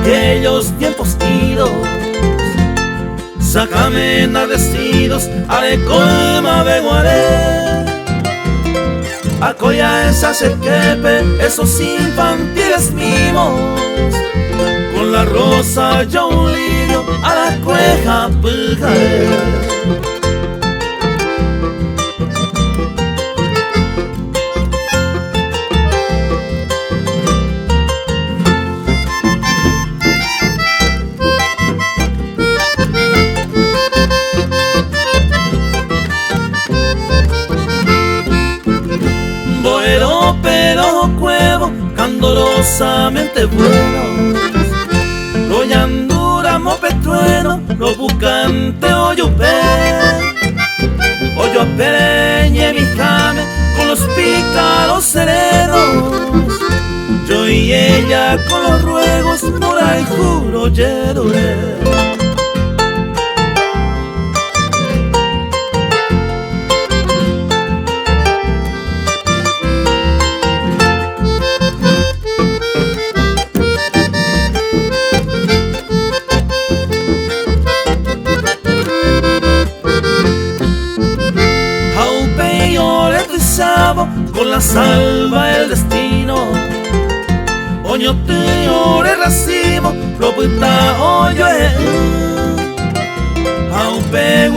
aquellos tiempos idos. Sácame enardecidos, haré colma veguaré. Acoya esa sequepe, esos infantiles mimos. Con la rosa yo un lirio a la cueja pegaré. Boero, pero cuevo, candorosamente buenos. Royandura, mopetrueno, lo bucante, oyupé. Oyo apereñe mi jame, con los pícaros serenos. Yo y ella con los ruegos, por ahí juro, yeruré. Con la salva el destino, oño te ore racimo, propuesta oyo aupe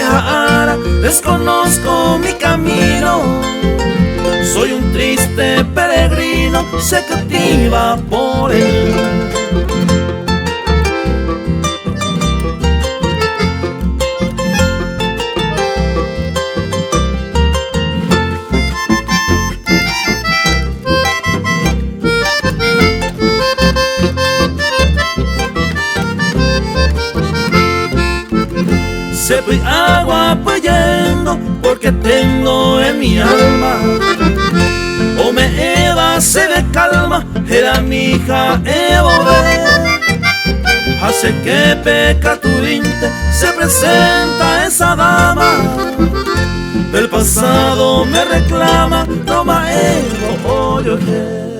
ara, desconozco mi camino. Soy un triste peregrino, se cautiva por él. Sepi agua payendo porque tengo en mi alma. O me eva se de calma, era mi hija Evo. Hace que pecaturinte se presenta esa dama. Del pasado me reclama, toma Evo, oye.